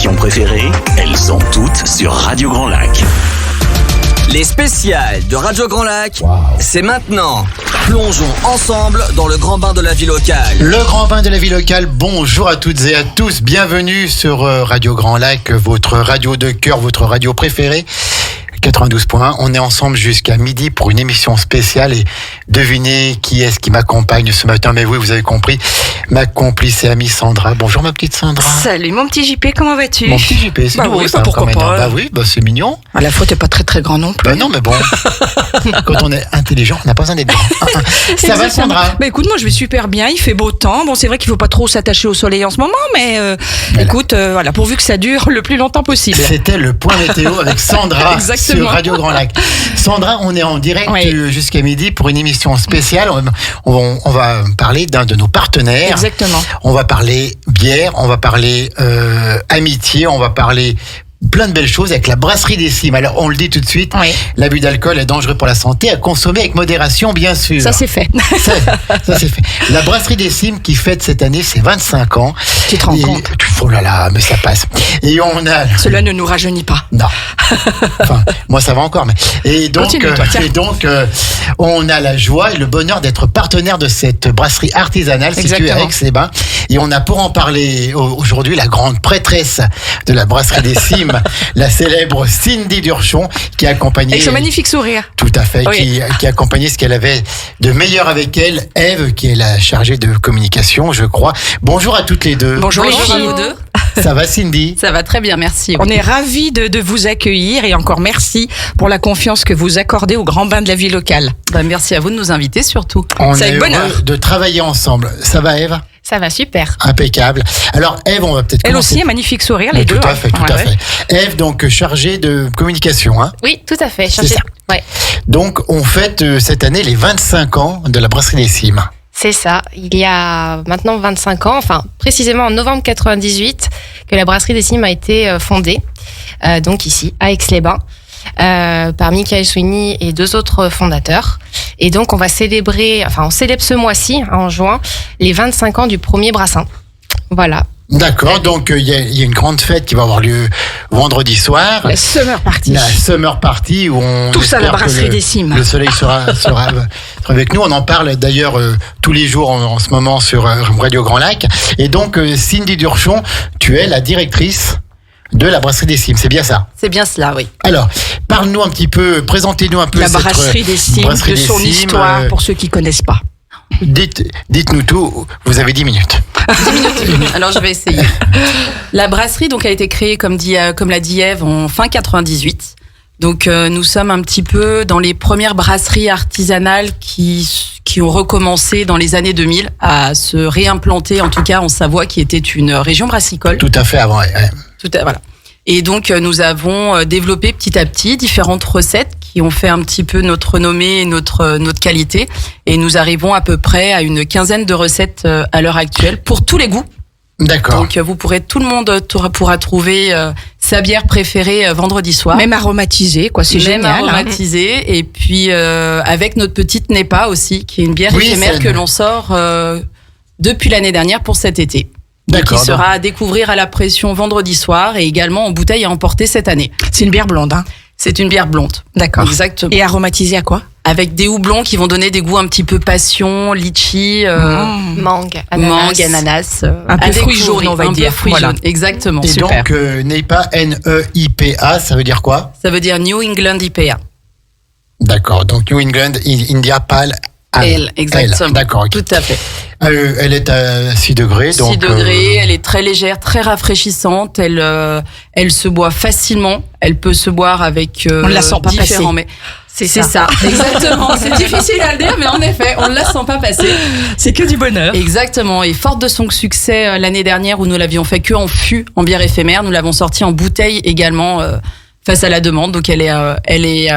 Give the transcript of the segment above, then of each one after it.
stations préférées, elles sont toutes sur Radio Grand Lac. Les spéciales de Radio Grand Lac, c'est maintenant. Plongeons ensemble dans le grand bain de la vie locale. Le grand bain de la vie locale, bonjour à toutes et à tous. Bienvenue sur Radio Grand Lac, votre radio de cœur, votre radio préférée. 92.1, on est ensemble jusqu'à midi pour une émission spéciale et devinez qui est-ce qui m'accompagne ce matin. Mais oui, vous avez compris, ma complice et amie Sandra. Bonjour ma petite Sandra. Salut mon petit JP, comment vas-tu? Mon petit JP, c'est nouveau, oui, ça, pourquoi pas. Bah oui, c'est mignon. À la fois t'es pas très grand non plus. Bah non, mais bon, quand on est intelligent, on n'a pas besoin d'être grand. Ça va Sandra? Bah écoute, moi je vais super bien, il fait beau temps. Bon, c'est vrai qu'il faut pas trop s'attacher au soleil en ce moment, mais écoute, voilà, pourvu que ça dure le plus longtemps possible. C'était le point météo avec Sandra sur Radio Grand Lac. Sandra, on est en direct jusqu'à midi pour une émission spéciale. On va parler d'un de nos partenaires. Exactement. On va parler bière, on va parler amitié, on va parler plein de belles choses avec la brasserie des Cimes. Alors, on le dit tout de suite, l'abus d'alcool est dangereux pour la santé, à consommer avec modération, bien sûr. Ça, c'est fait. Ça, c'est fait. La brasserie des Cimes qui fête cette année ses 25 ans. Tu te rends compte? Oh là là, mais ça passe. Et on a... Cela ne nous rajeunit pas. Non. Enfin, moi, ça va encore. Mais... Et donc, continue-toi, on a la joie et le bonheur d'être partenaire de cette brasserie artisanale située à Aix-les-Bains. Et on a pour en parler aujourd'hui la grande prêtresse de la brasserie des Cimes, la célèbre Cindy Durchon, qui a accompagné... Avec son magnifique sourire. Tout à fait, qui a accompagné ce qu'elle avait de meilleur avec elle, Ève, qui est la chargée de communication, je crois. Bonjour à toutes les deux. Bonjour les filles. à vous deux. Ça va Cindy? Ça va très bien, merci. On est ravis de vous accueillir et encore merci pour la confiance que vous accordez au grand bain de la vie locale. Merci à vous de nous inviter surtout. On C'est est avec bonheur heureux de travailler ensemble. Ça va Ève? Ça va super. Impeccable. Alors Ève, on va peut-être Elle commencer. aussi, un magnifique sourire, les deux. Tout à fait, tout à fait. Ève, donc chargée de communication, hein? Oui, tout à fait. C'est ça. Ouais. Donc on fête cette année les 25 ans de la brasserie des Cimes. C'est ça. Il y a maintenant 25 ans, enfin précisément en novembre 98, que la brasserie des Cimes a été fondée, donc ici, à Aix-les-Bains, par Michael Sweeney et deux autres fondateurs. Et donc on va célébrer, on célèbre ce mois-ci, en juin, les 25 ans du premier brassin. Voilà. D'accord, donc il y a une grande fête qui va avoir lieu vendredi soir. La Summer Party. La Summer Party où on Tous à la espère que brasserie des Cimes. Le soleil sera avec nous. On en parle d'ailleurs tous les jours en ce moment sur Radio Grand Lac. Et donc Cindy Durchon, tu es la directrice de la brasserie des Cimes, c'est bien ça? C'est bien cela, oui. Alors, parle-nous un petit peu, présentez-nous un peu La brasserie des Cimes, de son histoire, pour ceux qui connaissent pas. Dites-nous tout, vous avez 10 minutes. 10 minutes. Alors je vais essayer. La brasserie donc a été créée, comme l'a dit Ève, en fin 98. Donc nous sommes un petit peu dans les premières brasseries artisanales qui ont recommencé dans les années 2000 à se réimplanter, en tout cas en Savoie, qui était une région brassicole. Tout à fait avant. Voilà. Et donc nous avons développé petit à petit différentes recettes qui ont fait un petit peu notre renommée et notre qualité. Et nous arrivons à peu près à une quinzaine de recettes à l'heure actuelle pour tous les goûts. D'accord. Donc tout le monde pourra trouver sa bière préférée vendredi soir. Même aromatisée, quoi, c'est génial. Même aromatisée. Et puis avec notre petite Nepa aussi, qui est une bière éphémère que l'on sort depuis l'année dernière pour cet été. D'accord. Qui sera à découvrir à la pression vendredi soir et également en bouteille à emporter cette année. C'est une bière blonde, hein? C'est une bière blonde. D'accord. Exactement. Et aromatisée à quoi? Avec des houblons qui vont donner des goûts un petit peu passion, litchi, mangue, ananas. Un peu fruits jaunes, on va dire. Fruits jaunes, exactement. Et Super. donc, NEIPA, N-E-I-P-A, ça veut dire quoi? Ça veut dire New England IPA. D'accord, donc New England India Pale Ale, exactement. D'accord, okay. Tout à fait. Elle est à 6 degrés. 6 degrés, elle est très légère, très rafraîchissante, elle se boit facilement, elle peut se boire avec on ne la sent pas passer. Mais c'est ça, exactement. C'est difficile à le dire, mais en effet, on ne la sent pas passer. C'est que du bonheur. Exactement, et forte de son succès l'année dernière où nous l'avions fait que en fût, en bière éphémère, nous l'avons sortie en bouteille également face à la demande. Donc elle est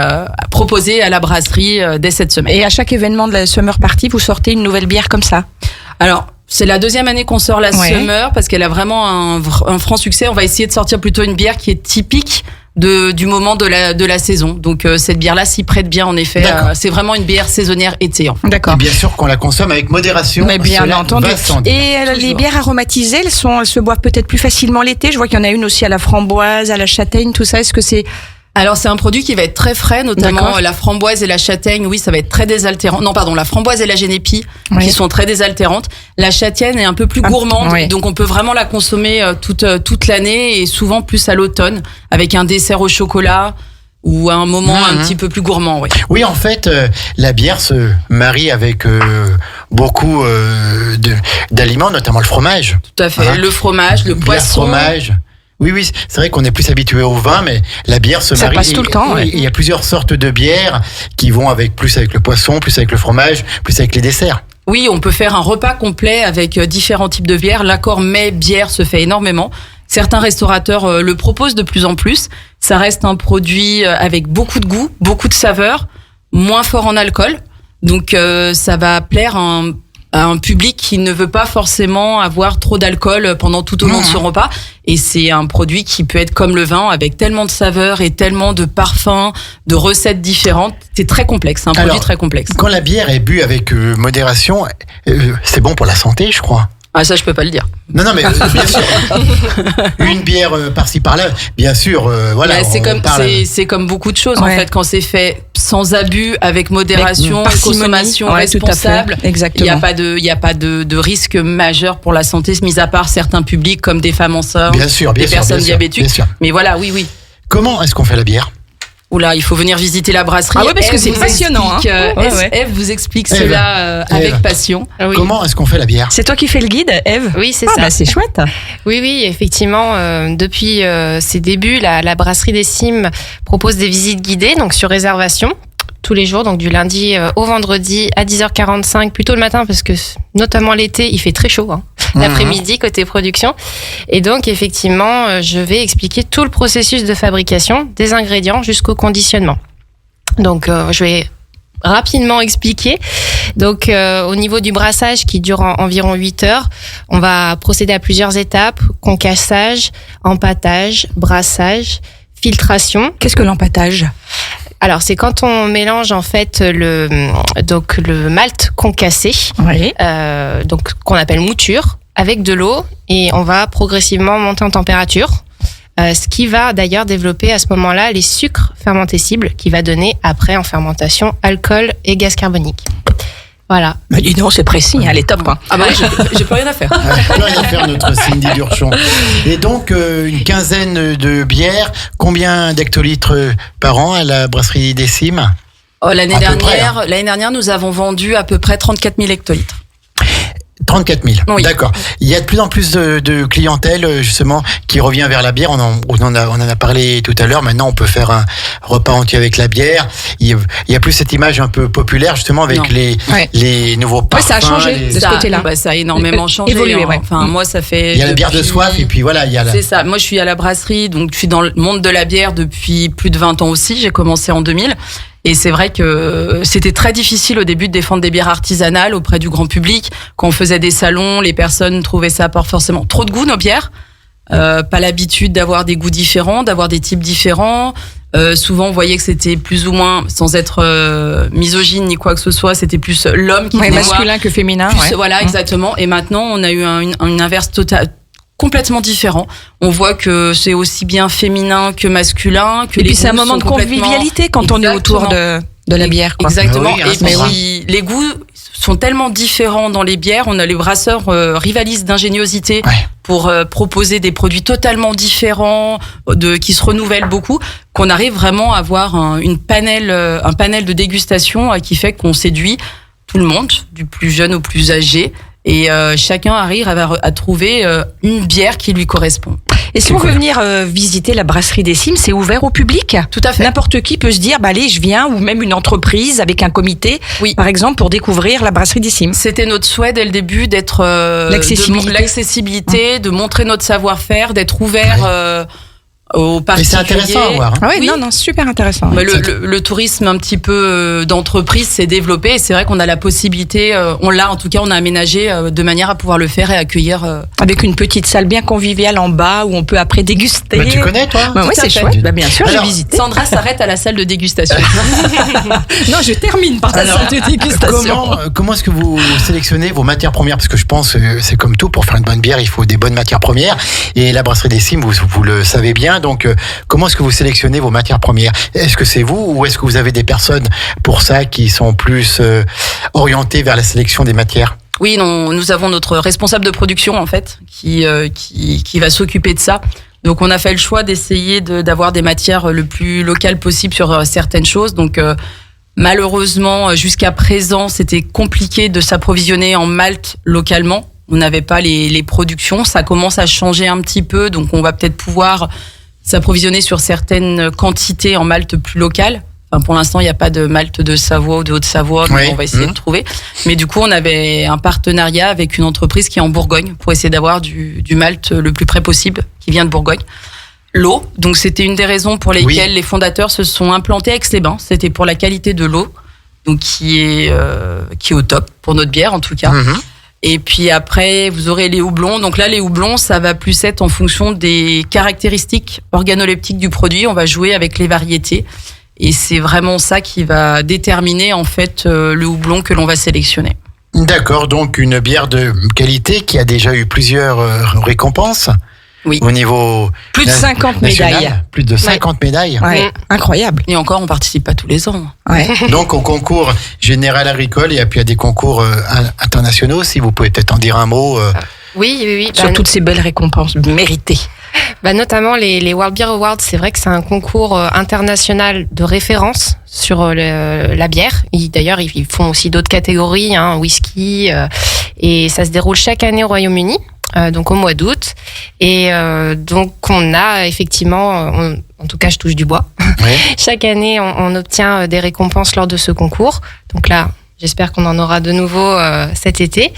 proposée à la brasserie dès cette semaine. Et à chaque événement de la Summer Party, vous sortez une nouvelle bière comme ça? Alors, c'est la deuxième année qu'on sort la Summer parce qu'elle a vraiment un franc succès. On va essayer de sortir plutôt une bière qui est typique du moment de la saison. Donc cette bière-là s'y prête bien en effet. C'est vraiment une bière saisonnière été. En fait. D'accord. Et bien sûr qu'on la consomme avec modération. Mais bien cela entendu. va sans dire. Et les bières aromatisées, elles se boivent peut-être plus facilement l'été. Je vois qu'il y en a une aussi à la framboise, à la châtaigne, tout ça. Est-ce que c'est... Alors c'est un produit qui va être très frais, notamment D'accord. la framboise et la châtaigne. Oui, ça va être très désaltérant. Non, pardon, la framboise et la génépie Oui. qui sont très désaltérantes. La châtaigne est un peu plus gourmande, oui. donc on peut vraiment la consommer toute l'année et souvent plus à l'automne avec un dessert au chocolat ou à un moment un petit peu plus gourmand. Oui. Oui, en fait, la bière se marie avec beaucoup d'aliments, notamment le fromage. Tout à fait. Hein. Le fromage, le Bière, poisson. fromage. Oui, c'est vrai qu'on est plus habitué au vin, mais la bière se Ça marie. passe tout le temps, ouais. Il y a plusieurs sortes de bières qui vont plus avec le poisson, plus avec le fromage, plus avec les desserts. Oui, on peut faire un repas complet avec différents types de bières. L'accord mets-bière se fait énormément. Certains restaurateurs le proposent de plus en plus. Ça reste un produit avec beaucoup de goût, beaucoup de saveur, moins fort en alcool. Donc ça va plaire à un public qui ne veut pas forcément avoir trop d'alcool pendant tout au long de son repas. Et c'est un produit qui peut être comme le vin, avec tellement de saveurs et tellement de parfums, de recettes différentes. C'est très complexe, c'est un produit très complexe. Quand la bière est bue avec modération, c'est bon pour la santé, je crois. Ah, ça, je peux pas le dire. Non, mais bien sûr. Une bière par-ci par-là, bien sûr. Voilà. Bah, c'est comme beaucoup de choses en Ouais. fait, quand c'est fait sans abus, avec modération, Avec parcimonie. consommation Ouais, tout à fait. responsable. Exactement. Il y a pas de risque majeur pour la santé, mis à part certains publics comme des femmes enceintes, Bien sûr, des personnes bien sûr, diabétiques. bien sûr. Mais voilà, oui. Comment est-ce qu'on fait la bière? Oula, il faut venir visiter la brasserie. Ah ouais, parce que Ève c'est vous passionnant, explique, hein. Ouais. Ève vous explique Ève. cela avec Ève. passion. Ah oui. Comment est-ce qu'on fait la bière? C'est toi qui fais le guide, Ève? Oui, c'est Ah, ça. bah, c'est chouette. Oui, effectivement, depuis ses débuts, la brasserie des Cimes propose des visites guidées, donc sur réservation, tous les jours, donc du lundi au vendredi à 10h45, plutôt le matin, parce que notamment l'été, il fait très chaud, hein, l'après-midi côté production. Et donc, effectivement, je vais expliquer tout le processus de fabrication, des ingrédients jusqu'au conditionnement. Donc, je vais rapidement expliquer. Donc, au niveau du brassage qui dure environ 8 heures, on va procéder à plusieurs étapes: concassage, empâtage, brassage, filtration. Qu'est-ce que l'empâtage? Alors, c'est quand on mélange en fait le malt concassé, Oui. donc qu'on appelle mouture, avec de l'eau, et on va progressivement monter en température. Ce qui va d'ailleurs développer à ce moment-là les sucres fermentescibles, qui va donner après en fermentation alcool et gaz carbonique. Voilà. Mais dis donc, c'est précis, elle est top. Hein. Ah bah, j'ai plus rien à faire. Plus rien à faire, notre Cindy Durchon. Et donc, une quinzaine de bières. Combien d'hectolitres par an à la brasserie des Cimes? L'année À peu près, dernière, nous avons vendu à peu près 34 000 hectolitres. 34 000. Oui. D'accord. Il y a de plus en plus de clientèle, justement, qui revient vers la bière. On en a parlé tout à l'heure. Maintenant, on peut faire un repas entier avec la bière. Il y a plus cette image un peu populaire, justement, avec Non. les nouveaux parfums. ça a changé. les- De ce côté-là. Ça a énormément changé. Évolué, hein. ouais. Enfin, moi, ça fait. Il y a la bière de soif, et puis voilà, il y a la... C'est ça. Moi, je suis à la brasserie, donc je suis dans le monde de la bière depuis plus de 20 ans aussi. J'ai commencé en 2000. Et c'est vrai que c'était très difficile au début de défendre des bières artisanales auprès du grand public. Quand on faisait des salons, les personnes trouvaient ça pas forcément trop de goût, nos bières. Pas l'habitude d'avoir des goûts différents, d'avoir des types différents. Souvent, on voyait que c'était plus ou moins, sans être misogyne ni quoi que ce soit, c'était plus l'homme qui Ouais, venait masculin voir. que féminin. Plus, ouais. voilà, exactement. Et maintenant, on a eu une inverse totale, complètement différent. On voit que c'est aussi bien féminin que masculin. Que Et les puis c'est un goûts moment de sont complètement- convivialité quand on est autour de la bière. Quoi. Exactement. Ah oui, Et c'est ça. puis les goûts sont tellement différents dans les bières. On a les brasseurs rivalisent d'ingéniosité Ouais. pour proposer des produits totalement différents, qui se renouvellent beaucoup, qu'on arrive vraiment à avoir un panel de dégustation qui fait qu'on séduit tout le monde, du plus jeune au plus âgé. Et chacun arrive à trouver une bière qui lui correspond. Et si on veut venir visiter la brasserie des Cimes, c'est ouvert au public? Tout à fait. N'importe qui peut se dire, bah allez, je viens, ou même une entreprise avec un comité, Oui. par exemple, pour découvrir la brasserie des Cimes. C'était notre souhait dès le début L'accessibilité. l'accessibilité, de montrer notre savoir-faire, d'être ouvert aux Et particuliers. c'est intéressant à voir. Hein. Ah ouais, Oui. non, super intéressant. Mais le tourisme un petit peu d'entreprise s'est développé et c'est vrai qu'on a la possibilité, on a aménagé de manière à pouvoir le faire et accueillir. Avec une petite salle bien conviviale en bas où on peut après déguster. Mais tu connais, toi? Bah, ouais, Tout à c'est fait. chouette. Bah, bien sûr, j'ai Alors, visité. Sandra s'arrête à la salle de dégustation. Non, je termine par la Alors, salle de dégustation. Comment est-ce que vous sélectionnez vos matières premières? Parce que je pense c'est comme tout, pour faire une bonne bière, il faut des bonnes matières premières. Et la brasserie des Cimes, vous le savez bien. Donc, comment est-ce que vous sélectionnez vos matières premières? Est-ce que c'est vous ou est-ce que vous avez des personnes pour ça qui sont plus orientées vers la sélection des matières? Oui, non, nous avons notre responsable de production en fait qui va s'occuper de ça. Donc on a fait le choix d'essayer d'avoir des matières le plus locales possible sur certaines choses. Donc malheureusement jusqu'à présent c'était compliqué de s'approvisionner en malt localement. On n'avait pas les productions. Ça commence à changer un petit peu, donc on va peut-être pouvoir s'approvisionner sur certaines quantités en malt plus locales. Enfin, pour l'instant, il n'y a pas de malt de Savoie ou de Haute-Savoie, donc Oui. on va essayer de trouver. Mais du coup, on avait un partenariat avec une entreprise qui est en Bourgogne pour essayer d'avoir du malt le plus près possible, qui vient de Bourgogne. L'eau, donc c'était une des raisons pour lesquelles les fondateurs se sont implantés à Aix-les-Bains. C'était pour la qualité de l'eau, donc qui est au top pour notre bière en tout cas. Mhm. Et puis après, vous aurez les houblons. Donc là, les houblons, ça va plus être en fonction des caractéristiques organoleptiques du produit. On va jouer avec les variétés. Et c'est vraiment ça qui va déterminer en fait le houblon que l'on va sélectionner. D'accord, donc une bière de qualité qui a déjà eu plusieurs récompenses. Oui. Au niveau Plus de 50 national, médailles. Plus de 50 médailles. Ouais, incroyable. Et encore, on participe pas tous les ans. Ouais. Donc au concours général agricole et puis à des concours internationaux, si vous pouvez peut-être en dire un mot. Oui. Sur toutes ces belles récompenses méritées. Notamment les World Beer Awards, c'est vrai que c'est un concours international de référence sur la bière. D'ailleurs, ils font aussi d'autres catégories, whisky, et ça se déroule chaque année au Royaume-Uni, donc au mois d'août. Et donc on a effectivement, en tout cas je touche du bois, Ouais. chaque année on obtient des récompenses lors de ce concours. Donc là, j'espère qu'on en aura de nouveau cet été.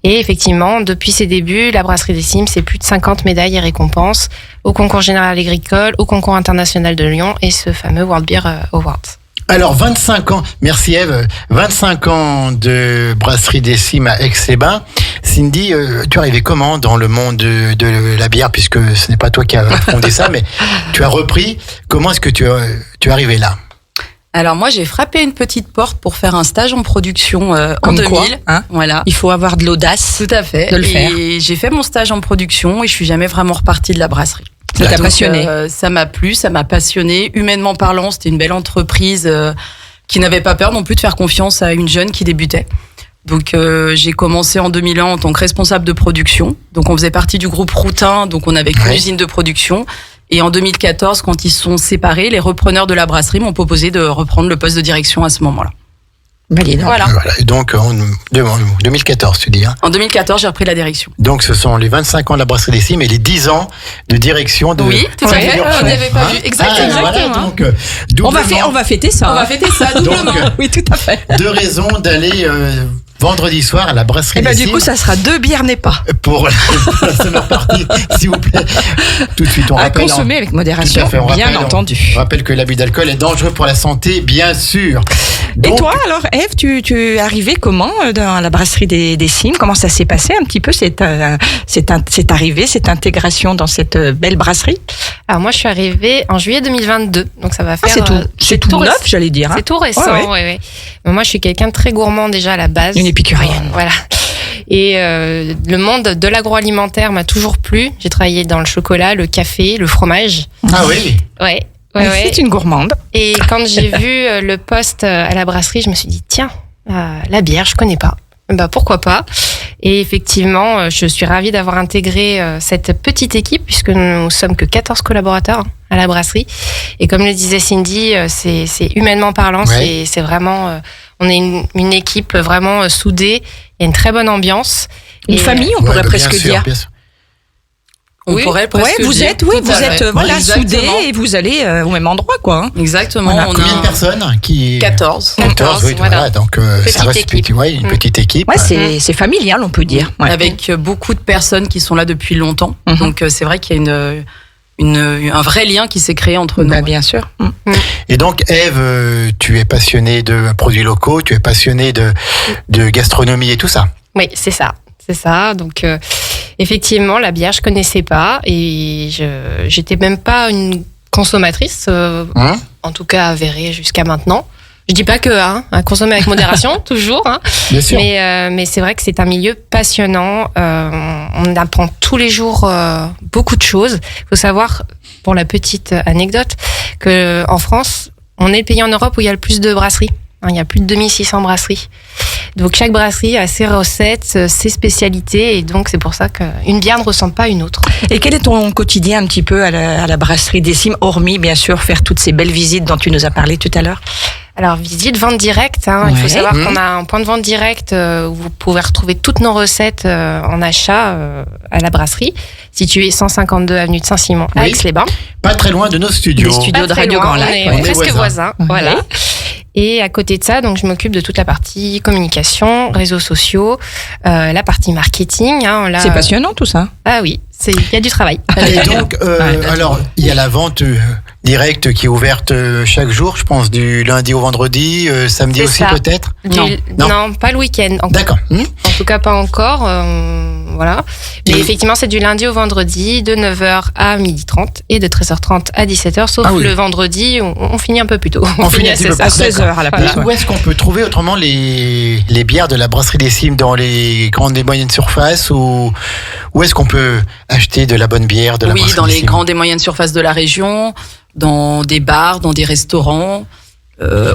Et effectivement, depuis ses débuts, la brasserie des Cimes, c'est plus de 50 médailles et récompenses au concours général agricole, au concours international de Lyon et ce fameux World Beer Awards. Alors 25 ans, merci Ève, 25 ans de brasserie des Cimes à Aix-les-Bains. Cindy, tu es arrivée comment dans le monde de la bière, puisque ce n'est pas toi qui as fondé ça, mais tu as repris. Comment est-ce que tu es arrivé là? Alors moi, j'ai frappé une petite porte pour faire un stage en production en Comme 2000. quoi, hein. Voilà. Il faut avoir de l'audace. Tout à fait. De le faire. Et j'ai fait mon stage en production et je suis jamais vraiment repartie de la brasserie. Ça t'a Donc, passionné. ça m'a plu, ça m'a passionné. Humainement parlant, c'était une belle entreprise qui n'avait pas peur non plus de faire confiance à une jeune qui débutait. Donc j'ai commencé en 2001 en tant que responsable de production. Donc on faisait partie du groupe Routin, donc on avait qu'une usine de production. Et en 2014, quand ils se sont séparés, les repreneurs de la brasserie m'ont proposé de reprendre le poste de direction à ce moment-là. Validant. Voilà. Voilà. Et donc en 2014, tu dis. Hein. En 2014, j'ai repris la direction. Donc ce sont les 25 ans de la brasserie des Cimes et les 10 ans de direction de. Oui, tout à fait. Figure On Chou. n'avait pas Hein vu. Exactement. Voilà, donc On va, doublement. on va fêter ça. On va fêter ça doublement. Donc, Oui, tout à fait. deux raisons d'aller vendredi soir à la brasserie Et des du Cimes coup, ça sera 2 bières n'est pas. pour la summer party, s'il vous plaît. Tout de suite, on À rappelle. consommer avec modération, Tout à fait, on bien rappelle, entendu. On rappelle que l'abus d'alcool est dangereux pour la santé, bien sûr. Et Donc, toi, alors, Ève, tu es arrivée comment dans la brasserie des Cimes? Comment ça s'est passé un petit peu cette arrivée, cette intégration dans cette belle brasserie? Alors moi, je suis arrivée en juillet 2022, donc ça va faire. C'est tout neuf, récent. j'allais dire. Hein. C'est tout récent, Ouais, ouais. Mais moi, je suis quelqu'un de très gourmand déjà à la base. Une épicurienne. Voilà. Et le monde de l'agroalimentaire m'a toujours plu. J'ai travaillé dans le chocolat, le café, le fromage. Ah oui. Ouais. C'est une gourmande. Et quand j'ai vu le poste à la brasserie, je me suis dit, tiens, la bière, je connais pas. Bah, pourquoi pas? Et effectivement, je suis ravie d'avoir intégré cette petite équipe, puisque nous sommes que 14 collaborateurs à la brasserie. Et comme le disait Cindy, c'est humainement parlant, Ouais. c'est vraiment, on est une équipe vraiment soudée. Il y a une très bonne ambiance. Une Et, famille, on pourrait Ouais, presque bien sûr, dire. bien sûr. On Oui. pourrait presque Ouais, vous dire. êtes, Tout à fait. voilà, Exactement. soudés et vous allez au même endroit, quoi. Hein. Exactement. Voilà. On Combien de a personnes qui 14. 14, oui, voilà. voilà. Donc Petite ça reste équipe. une petite équipe. Ouais, c'est familial, on peut dire. Ouais. Avec beaucoup de personnes qui sont là depuis longtemps. Mhm. Donc c'est vrai qu'il y a un vrai lien qui s'est créé entre nous. Bah, bien sûr. Et donc, Ève, tu es passionnée de produits locaux, tu es passionnée de gastronomie et tout ça. Oui, c'est ça. C'est ça. Donc, effectivement, la bière, je connaissais pas et j'étais même pas une consommatrice, en tout cas avérée jusqu'à maintenant. Je dis pas que à consommer avec modération, toujours. Bien sûr. Mais c'est vrai que c'est un milieu passionnant. On apprend tous les jours beaucoup de choses. Il faut savoir, pour la petite anecdote, que en France, on est le pays en Europe où il y a le plus de brasseries. Il y a plus de 2600 brasseries. Donc chaque brasserie a ses recettes, ses spécialités, et donc c'est pour ça qu'une bière ne ressemble pas à une autre. Et quel est ton quotidien un petit peu à la brasserie des Cimes, hormis bien sûr faire toutes ces belles visites dont tu nous as parlé tout à l'heure? Alors, visite, vente directe. Il faut savoir qu'on a un point de vente direct où vous pouvez retrouver toutes nos recettes en achat à la brasserie, située 152 avenue de Saint-Simon à Aix-les-Bains. Pas très loin de nos studios. Des studios de Radio Grand Lac. On est presque voisins. Voilà. Et à côté de ça, donc je m'occupe de toute la partie communication, réseaux sociaux, la partie marketing. Là, c'est passionnant tout ça. Ah oui, il y a du travail. Et donc, alors, il y a la vente directe qui est ouverte chaque jour, je pense, du lundi au vendredi, samedi C'est aussi ça. peut-être. Non, pas le week-end. D'accord. En tout cas, pas encore. Voilà. Mais effectivement, c'est du lundi au vendredi, de 9h à 12h30 et de 13h30 à 17h, sauf le vendredi, on finit un peu plus tôt. On finit à 16h à la place. Où est-ce qu'on peut trouver autrement les bières de la brasserie des Cimes, dans les grandes et moyennes surfaces, ou où est-ce qu'on peut acheter de la bonne bière de la brasserie dans des les Cimes? grandes et moyennes surfaces de la région, dans des bars, dans des restaurants.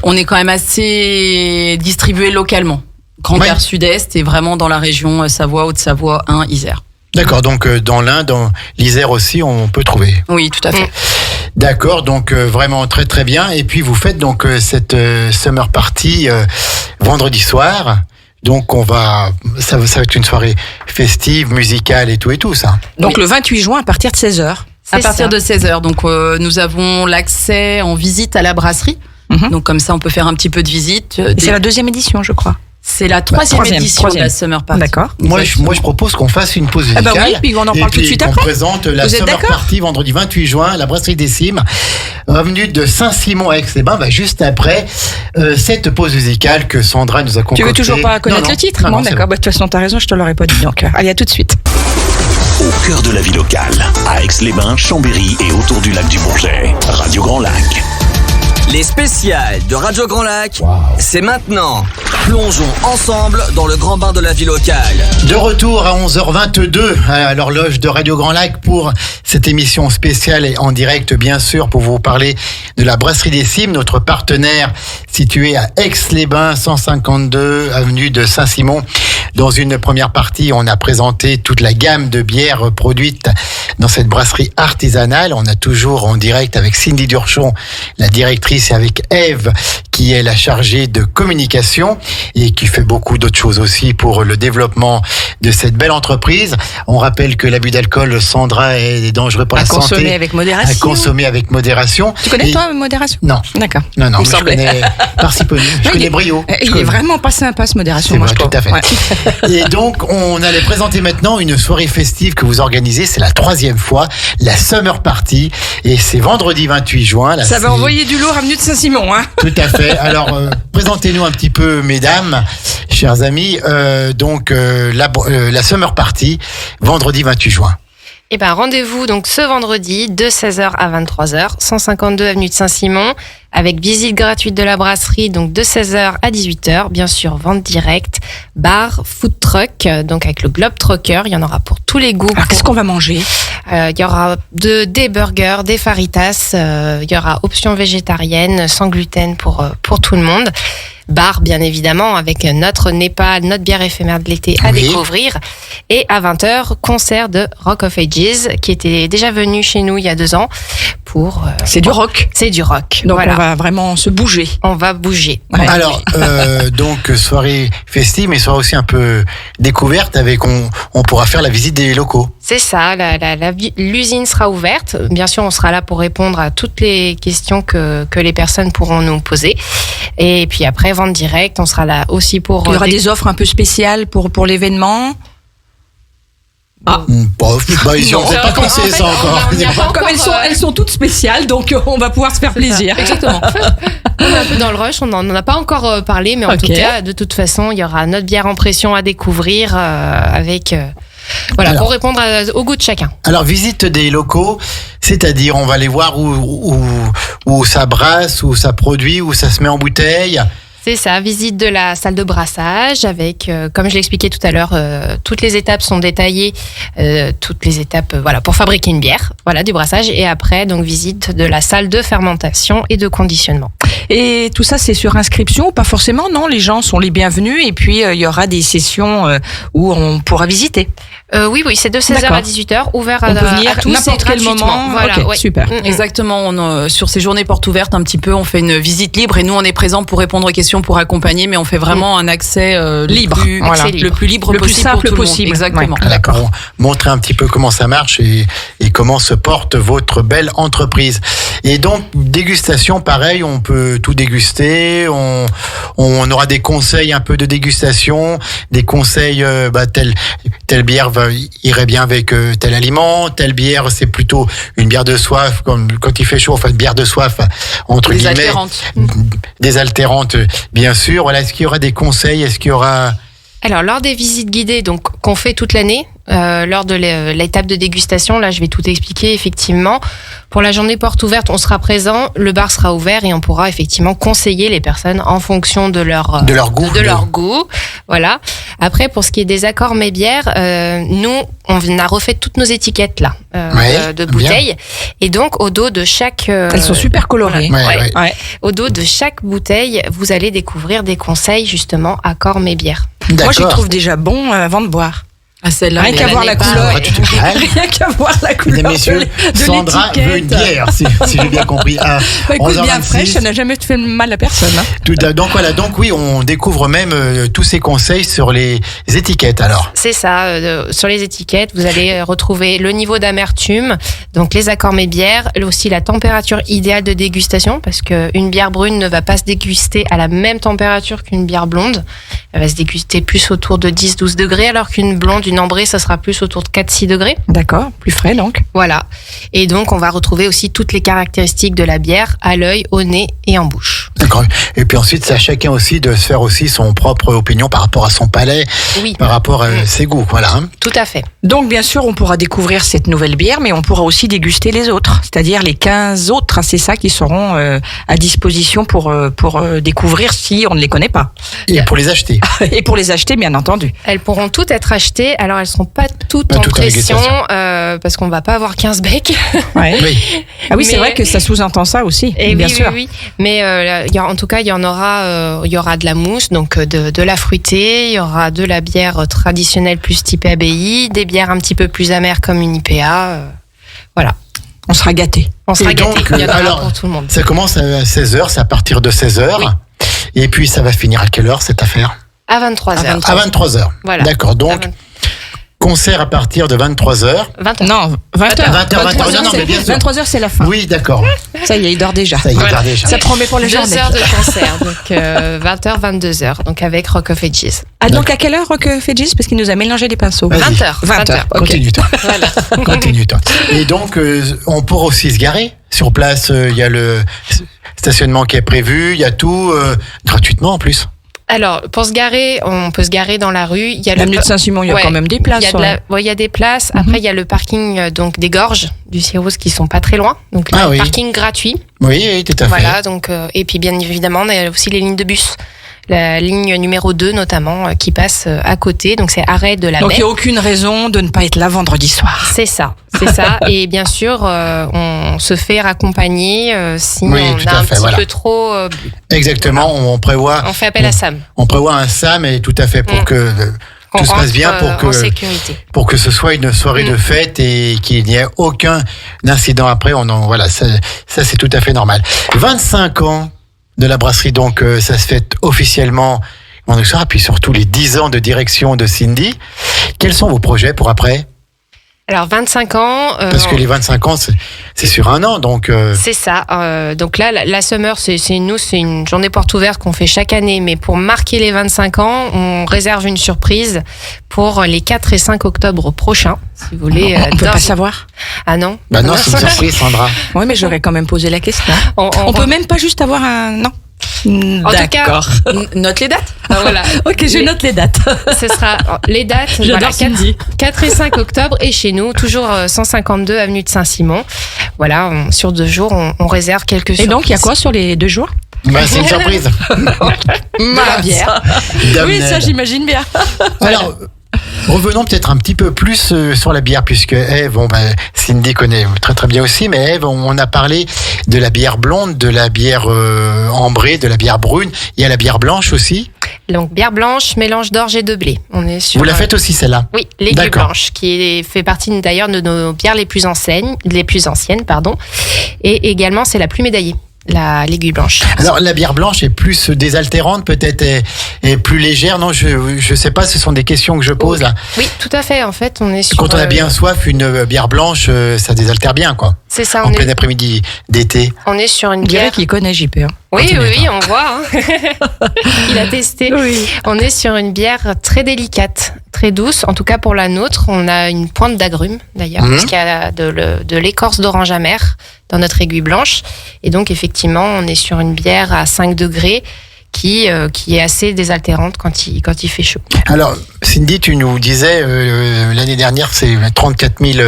On est quand même assez distribué localement. Grand Air Sud-Est et vraiment dans la région Savoie, Haute-Savoie, Ain, Isère. D'accord, donc dans l'Ain, dans l'Isère aussi, on peut trouver. Oui, tout à fait. D'accord, donc vraiment très très bien. Et puis vous faites donc cette summer party vendredi soir. Donc ça va être une soirée festive, musicale et tout ça. Donc le 28 juin à partir de 16h. À partir de 16h. Donc nous avons l'accès en visite à la brasserie. Donc comme ça on peut faire un petit peu de visite. C'est la 2e édition, je crois. C'est la troisième édition de la Summer Party. D'accord. Moi, je propose qu'on fasse une pause musicale. Oui, puis on en parle tout de suite après. On présente la Summer Party vendredi 28 juin à la brasserie des Cimes, avenue de Saint-Simon à Aix-les-Bains, juste après cette pause musicale que Sandra nous a concoctée. Tu veux toujours pas connaître le titre? Non, d'accord. De toute façon, t'as raison, je te l'aurais pas dit. Donc, allez, à tout de suite. Au cœur de la vie locale, à Aix-les-Bains, Chambéry et autour du lac du Bourget. Radio Grand Lac. Les spéciales de Radio Grand Lac, c'est maintenant. Plongeons ensemble dans le grand bain de la vie locale. De retour à 11h22 à l'horloge de Radio Grand Lac pour cette émission spéciale et en direct, bien sûr, pour vous parler de la brasserie des Cimes, notre partenaire situé à Aix-les-Bains, 152 avenue de Saint-Simon. Dans une première partie, on a présenté toute la gamme de bières produites dans cette brasserie artisanale. On a toujours en direct avec Cindy Durchon, la directrice, et avec Ève, qui est la chargée de communication et qui fait beaucoup d'autres choses aussi pour le développement de cette belle entreprise. On rappelle que l'abus d'alcool, Sandra, est dangereux pour la santé. À consommer avec modération. À consommer avec modération. Tu connais toi modération? Non. D'accord. Non, mais je connais Parsippony, je connais Brio. Il est vraiment pas sympa ce modération, moi je trouve. Tout à fait. Et donc, on allait présenter maintenant une soirée festive que vous organisez. C'est la 3e fois, la Summer Party. Et c'est vendredi 28 juin. Ça va envoyer du lourd avenue de Saint-Simon, hein. Tout à fait. Alors, présentez-nous un petit peu, mesdames, chers amis, la Summer Party, vendredi 28 juin. Eh ben, rendez-vous donc ce vendredi de 16h à 23h, 152 avenue de Saint-Simon, avec visite gratuite de la brasserie, donc de 16h à 18h, bien sûr, vente directe, bar, food truck, donc avec le Globe Trucker, il y en aura pour tous les goûts. Alors, qu'est-ce qu'on va manger? Il y aura des burgers, des faritas, il y aura option végétarienne, sans gluten pour tout le monde. Bar, bien évidemment, avec notre Népal, notre bière éphémère de l'été à découvrir. Et à 20h, concert de Rock of Ages, qui était déjà venu chez nous il y a 2 ans. C'est du rock. C'est du rock. Donc on va vraiment se bouger. On va bouger. Ouais. Alors, donc soirée festive, mais soirée aussi un peu découverte, avec on pourra faire la visite des locaux. C'est ça, l'usine sera ouverte. Bien sûr, on sera là pour répondre à toutes les questions que les personnes pourront nous poser. Et puis après, vente directe, on sera là aussi pour... Il y aura des offres un peu spéciales pour l'événement. Bof, ils n'ont pas pensé ça encore. Comme elles sont toutes spéciales, donc on va pouvoir se faire plaisir. Exactement. On est un peu dans le rush, on n'en a pas encore parlé, mais en tout cas, de toute façon, il y aura notre bière en pression à découvrir avec... Voilà, pour répondre au goût de chacun. Alors, visite des locaux, c'est-à-dire on va aller voir où ça brasse, où ça produit, où ça se met en bouteille. C'est ça, visite de la salle de brassage avec, comme je l'expliquais tout à l'heure, toutes les étapes sont détaillées, toutes les étapes pour fabriquer une bière, du brassage. Et après, donc visite de la salle de fermentation et de conditionnement. Et tout ça, c'est sur inscription ou pas forcément? Non, les gens sont les bienvenus et puis il y aura des sessions où on pourra visiter. Oui, c'est de 16h à 18h, ouvert on peut venir à tous n'importe quel moment. Voilà, okay, super. Exactement. Sur ces journées portes ouvertes, un petit peu, on fait une visite libre et nous, on est présents pour répondre aux questions, pour accompagner, mais on fait vraiment un accès libre, le plus libre le possible, plus simple pour tout possible. Le monde. Exactement. Ouais. D'accord. Montrer un petit peu comment ça marche et comment se porte votre belle entreprise. Et donc, dégustation, pareil, on peut tout déguster. On aura des conseils un peu de dégustation, des conseils, telle bière irait bien avec tel aliment, telle bière c'est plutôt une bière de soif, comme quand il fait chaud, une bière de soif entre des guillemets, altérantes. Des altérantes, bien sûr. Voilà, est-ce qu'il y aura des conseils, est-ce qu'il y aura... Alors, lors des visites guidées, donc qu'on fait toute l'année, lors de l'étape de dégustation, là, je vais tout expliquer. Effectivement, pour la journée porte ouverte, on sera présent, le bar sera ouvert et on pourra effectivement conseiller les personnes en fonction de leur goût. Voilà. Après, pour ce qui est des accords mets bières, nous, on a refait toutes nos étiquettes là de bouteilles, bien. Et donc au dos de chaque, elles sont super colorées. Ouais. Au dos de chaque bouteille, vous allez découvrir des conseils justement accords mets bières. Moi, je les trouve déjà bons avant de boire. Ah, celle-là, rien qu'à voir la couleur. Rien qu'à voir la couleur. Mesdames, messieurs, de Sandra veut une bière, si j'ai bien compris. Écoute, bien fraîche, ça n'a jamais fait mal à personne. Donc oui, on découvre même tous ces conseils sur les étiquettes alors. C'est ça, sur les étiquettes, vous allez retrouver le niveau d'amertume, donc les accords mets bières, aussi la température idéale de dégustation, parce qu'une bière brune ne va pas se déguster à la même température qu'une bière blonde. Elle va se déguster plus autour de 10-12 degrés, alors qu'une blonde, une ambrée, ça sera plus autour de 4-6 degrés. D'accord, plus frais donc. Voilà. Et donc, on va retrouver aussi toutes les caractéristiques de la bière à l'œil, au nez et en bouche. D'accord. Et puis ensuite, c'est à chacun aussi de se faire aussi son propre opinion par rapport à son palais, par rapport à ses goûts. Voilà. Tout à fait. Donc, bien sûr, on pourra découvrir cette nouvelle bière, mais on pourra aussi déguster les autres, c'est-à-dire les 15 autres. C'est ça qui seront à disposition pour découvrir si on ne les connaît pas. Et pour les acheter. Et pour les acheter, bien entendu. Elles pourront toutes être achetées. Alors, elles ne seront pas toutes en pression, parce qu'on ne va pas avoir 15 becs. Ouais. Oui. Ah oui, c'est vrai que ça sous-entend ça aussi, bien sûr. Oui. Mais en tout cas, il y aura de la mousse, donc de la fruitée, il y aura de la bière traditionnelle plus typée abbaye, des bières un petit peu plus amères comme une IPA. Voilà. On sera gâtés. Donc, il y en aura pour tout le monde. Ça commence à 16h, c'est à partir de 16h. Oui. Et puis, ça va finir à quelle heure cette affaire ? À 23h. À 23h. Voilà. D'accord. Donc, concert à partir de 23h. 20h. Non, 20h. 20h. Non, mais bien sûr. 23h, c'est la fin. Oui, d'accord. Ça y est, il dort déjà. Ça promet pour les journées. 2 heures de concert, donc 20h, 22h, donc avec Rock of Ages. Ah, donc à quelle heure Rock of Ages ? Parce qu'il nous a mélangé les pinceaux. 20h. 20h. Continue-toi. Voilà. Continue-toi. Et donc, on pourra aussi se garer. Sur place, il y a le stationnement qui est prévu, il y a tout gratuitement en plus. Alors, pour se garer, on peut se garer dans la rue. Il y a l'avenue de Saint-Simon, il y a quand même des places. Il y a des places. Après, il y a le parking donc des Gorges du Cyrus qui sont pas très loin. Donc là, parking gratuit. Oui, tout à fait. Voilà, donc et puis bien évidemment, on a aussi les lignes de bus. La ligne numéro 2 notamment qui passe à côté, donc c'est arrêt de la Donc baie. il n'y a aucune raison de ne pas être là vendredi soir. C'est ça. Et bien sûr, on se fait raccompagner si on a un petit peu trop. Exactement, on prévoit. On fait appel à Sam. On prévoit un Sam et tout à fait pour que tout se passe bien, pour que ce soit une soirée de fête et qu'il n'y ait aucun incident après. Voilà, ça c'est tout à fait normal. 25 ans de la brasserie, donc ça se fête officiellement en soir, puis surtout les 10 ans de direction de Cindy. Quels sont vos projets pour après ? Alors 25 ans. Parce que les 25 ans, c'est sur un an, donc. C'est ça. Donc là, la Summer, c'est une journée porte ouverte qu'on fait chaque année. Mais pour marquer les 25 ans, on réserve une surprise pour les 4 et 5 octobre prochains. Si vous voulez. On peut pas savoir. Ah non. Bah non, c'est une surprise, Sandra. Oui, mais j'aurais quand même posé la question. On peut même pas juste avoir un. Non. En tout cas, note les dates. Voilà. Ok, je note les dates. Ce sera les dates. J'adore Cindy. 4 et 5 octobre et chez nous, toujours 152 avenue de Saint-Simon. Voilà, sur 2 jours, on réserve quelques surprises. Et donc, il y a quoi sur les 2 jours? Bah, c'est une surprise. La bière. Oui, ça, j'imagine bien. Alors, revenons peut-être un petit peu plus sur la bière, puisque Ève, Cindy connaît très très bien aussi, mais Ève, on a parlé de la bière blonde, de la bière ambrée, de la bière brune. Il y a la bière blanche aussi. Donc, bière blanche, mélange d'orge et de blé. On est sur. Vous la faites aussi, celle-là? Oui, l'aiguë blanche, fait partie d'ailleurs de nos bières les plus anciennes, Et également, c'est la plus médaillée. L'aiguë blanche. Alors la bière blanche est plus désaltérante, peut-être est plus légère. Non, je sais pas. Ce sont des questions que je pose là. Oui, tout à fait. En fait, on est sur. Quand on a bien soif, une bière blanche, ça désaltère bien, quoi. C'est ça. En plein après-midi d'été. On est sur une bière. bière qui connaît JP. Oui, on voit. Hein. Il a testé. Oui. On est sur une bière très délicate, très douce. En tout cas pour la nôtre, on a une pointe d'agrumes d'ailleurs, parce qu'il y a de l'écorce d'orange amère dans notre aiguille blanche. Et donc effectivement, on est sur une bière à 5 degrés qui est assez désaltérante quand il fait chaud. Alors, Cindy, tu nous disais, l'année dernière, c'est 34 000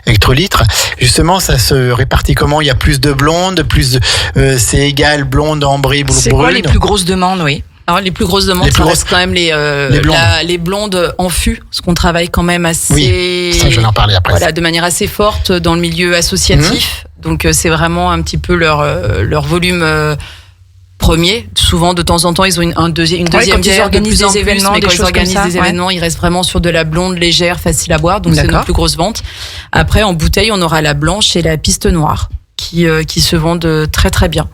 hectolitres. Justement, ça se répartit comment? Il y a plus de blondes, c'est égal, blonde, ambrée, brune. C'est quoi les plus grosses demandes, oui? Alors, les plus grosses demandes, ça reste quand même les blondes en fût, parce qu'on travaille quand même assez. Oui, ça, je vais en parler après. Voilà, de manière assez forte dans le milieu associatif. Donc, c'est vraiment un petit peu leur volume premier. Souvent, de temps en temps, ils ont une deuxième bière. Quand ils organisent des événements, mais quand ils organisent des événements, ils restent vraiment sur de la blonde légère, facile à boire. Donc, c'est notre plus grosse vente. Après, en bouteille, on aura la blanche et la piste noire qui se vendent très, très bien.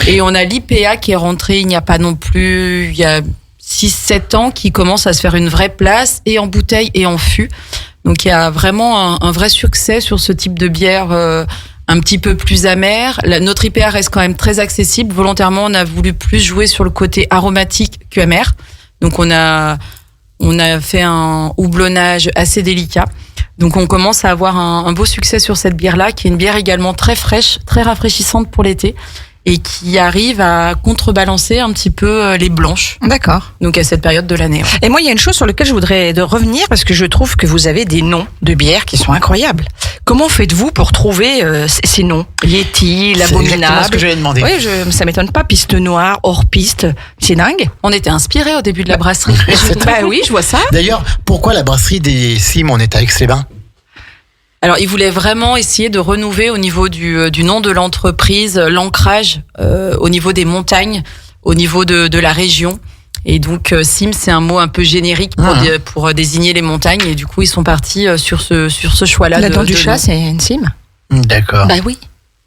Et on a l'IPA qui est rentré il y a 6-7 ans, qui commence à se faire une vraie place, et en bouteille et en fût. Donc il y a vraiment un vrai succès sur ce type de bière un petit peu plus amère. Notre IPA reste quand même très accessible. Volontairement, on a voulu plus jouer sur le côté aromatique que amer. Donc on a fait un houblonnage assez délicat. Donc on commence à avoir un beau succès sur cette bière-là, qui est une bière également très fraîche, très rafraîchissante pour l'été, et qui arrive à contrebalancer un petit peu les blanches. D'accord. Donc à cette période de l'année. Ouais. Et moi, il y a une chose sur laquelle je voudrais revenir, parce que je trouve que vous avez des noms de bières qui sont incroyables. Comment faites-vous pour trouver ces noms? Yeti, l'abominable. C'est exactement ce que j'allais demander. Oui, ça m'étonne pas. Piste noire, hors piste, c'est dingue. On était inspirés au début de la brasserie. Oui, je vois ça. D'ailleurs, pourquoi la brasserie des Cimes, on est à Aix-les-Bains? Alors, ils voulaient vraiment essayer de renouveler au niveau du nom de l'entreprise, l'ancrage au niveau des montagnes, au niveau de la région. Et donc, Cime, c'est un mot un peu générique pour désigner les montagnes. Et du coup, ils sont partis sur ce choix-là. La dent du chat, c'est une cime? D'accord. Bah oui.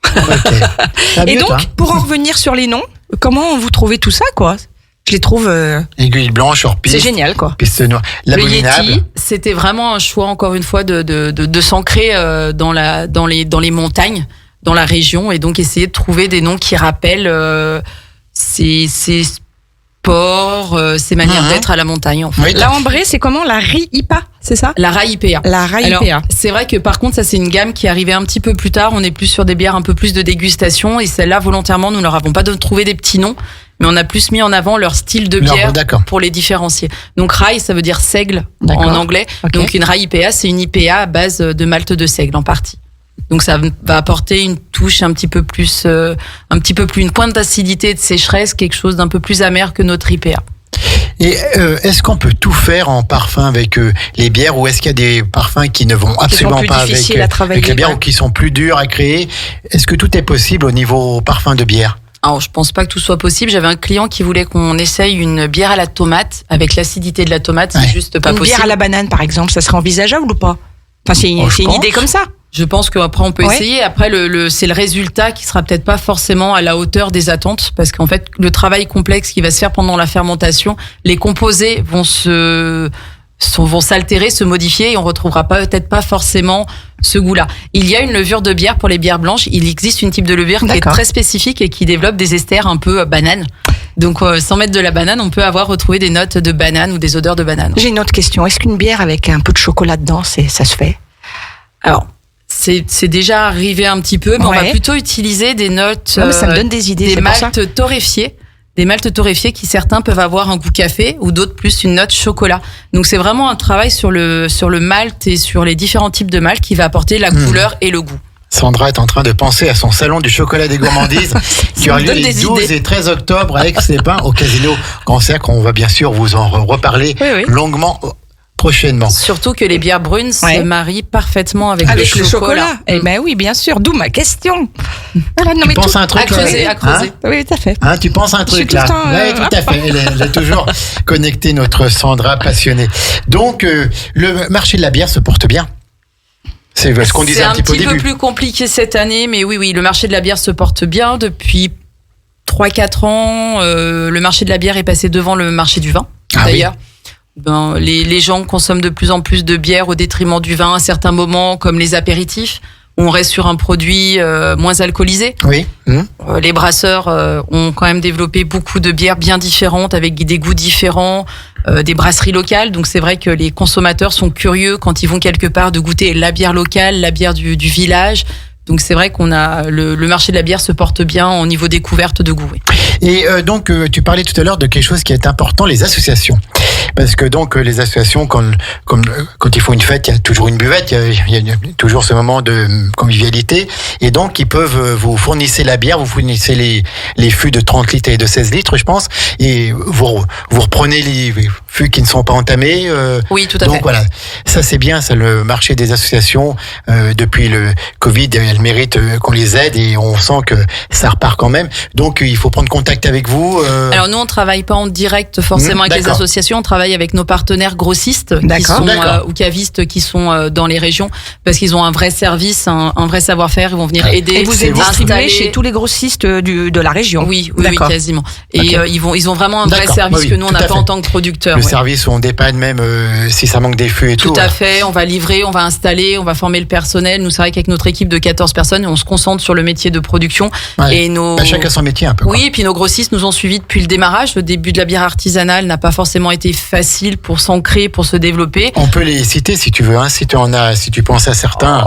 Okay. Et donc, pour en revenir sur les noms, comment vous trouvez tout ça, quoi? Je les trouve. Aiguille blanche, hors piste. C'est génial, quoi. Piste noire. L'abominable. Le Yeti, c'était vraiment un choix, encore une fois, de s'ancrer dans les montagnes, dans la région, et donc essayer de trouver des noms qui rappellent ces sports, ces manières d'être à la montagne. En fait. Oui, la ambrée, c'est comment? La RIPA, c'est ça? La RAIPA. La RAIPA. C'est vrai que par contre, ça c'est une gamme qui est arrivée un petit peu plus tard. On est plus sur des bières un peu plus de dégustation, et celle-là, volontairement, nous ne leur avons pas trouvé des petits noms, mais on a plus mis en avant leur style de bière pour les différencier. Donc rail, ça veut dire seigle en anglais. Okay. Donc une RAIPA, c'est une IPA à base de malt de seigle en partie. Donc ça va apporter une touche un petit peu plus, une pointe d'acidité et de sécheresse, quelque chose d'un peu plus amer que notre IPA. Et est-ce qu'on peut tout faire en parfum avec les bières, ou est-ce qu'il y a des parfums qui ne vont absolument pas avec les bières, ou qui sont plus durs à créer? Est-ce que tout est possible au niveau parfum de bière? Alors, je pense pas que tout soit possible. J'avais un client qui voulait qu'on essaye une bière à la tomate, avec l'acidité de la tomate. C'est juste pas possible. Une bière à la banane, par exemple, ça serait envisageable ou pas? Enfin, c'est une idée comme ça. Je pense qu'après on peut essayer. Après, c'est le résultat qui sera peut-être pas forcément à la hauteur des attentes, parce qu'en fait, le travail complexe qui va se faire pendant la fermentation, les composés vont vont s'altérer, se modifier et on retrouvera peut-être pas forcément ce goût-là. Il y a une levure de bière pour les bières blanches. Il existe une type de levure qui est très spécifique et qui développe des esters un peu banane. Donc, sans mettre de la banane, on peut retrouvé des notes de banane ou des odeurs de banane. J'ai une autre question. Est-ce qu'une bière avec un peu de chocolat dedans, ça se fait? Alors, c'est déjà arrivé un petit peu, mais on va plutôt utiliser des notes. Non, mais ça me donne des idées. Des maltes torréfiés. Des maltes torréfiés qui certains peuvent avoir un goût café ou d'autres plus une note chocolat. Donc c'est vraiment un travail sur le malt et sur les différents types de malt qui va apporter la couleur et le goût. Sandra est en train de penser à son salon du chocolat des gourmandises qui aura lieu les 12 et 13 octobre à Aix-les-Bains au Casino Grand Cercle. On va bien sûr vous en reparler longuement prochainement. Surtout que les bières brunes se marient parfaitement avec le chocolat. Eh ben oui, bien sûr, d'où ma question. Voilà, non, tu penses à un truc à creuser. Oui, tout à fait. Tu penses à un truc là. Oui, tout à fait. Elle est toujours connectée, notre Sandra passionnée. Donc, le marché de la bière se porte bien. C'est ce qu'on disait un petit peu au début. C'est un petit peu plus compliqué cette année, mais oui, le marché de la bière se porte bien depuis 3-4 ans. Le marché de la bière est passé devant le marché du vin, d'ailleurs. Oui. Les gens consomment de plus en plus de bière au détriment du vin à certains moments, comme les apéritifs. On reste sur un produit moins alcoolisé. Oui. Les brasseurs ont quand même développé beaucoup de bières bien différentes, avec des goûts différents, des brasseries locales. Donc c'est vrai que les consommateurs sont curieux quand ils vont quelque part de goûter la bière locale, la bière du village. Donc c'est vrai qu'on a le marché de la bière se porte bien au niveau découverte de goût. Oui. Et donc tu parlais tout à l'heure de quelque chose qui est important, les associations. Parce que donc les associations, quand ils font une fête, il y a toujours une buvette, il y a toujours ce moment de convivialité. Et donc ils peuvent vous fournissez la bière, vous fournissez les fûts de 30 litres et de 16 litres, je pense. Et vous reprenez les fûts qui ne sont pas entamés. Oui, tout à fait. Donc voilà, ça c'est bien, ça le marché des associations depuis le Covid, elles méritent qu'on les aide et on sent que ça repart quand même. Donc il faut prendre contact avec vous. Alors nous on travaille pas en direct forcément avec les associations, on travaille avec nos partenaires grossistes qui sont, ou cavistes qui sont dans les régions parce qu'ils ont un vrai service, un vrai savoir-faire, ils vont venir aider. Et vous êtes distribué chez tous les grossistes de la région. Oui, quasiment. Et ils ont vraiment un vrai service que nous on n'a pas en tant que producteurs. Le service où on dépanne même si ça manque des fûts et tout. Tout à fait, on va livrer, on va installer, on va former le personnel. Nous c'est vrai qu'avec notre équipe de 14 personnes, on se concentre sur le métier de production. Et chacun son métier un peu. Oui, et puis nos grossistes nous ont suivis depuis le démarrage. Le début de la bière artisanale n'a pas forcément été facile pour s'ancrer, pour se développer. On peut les citer si tu veux, si tu penses à certains.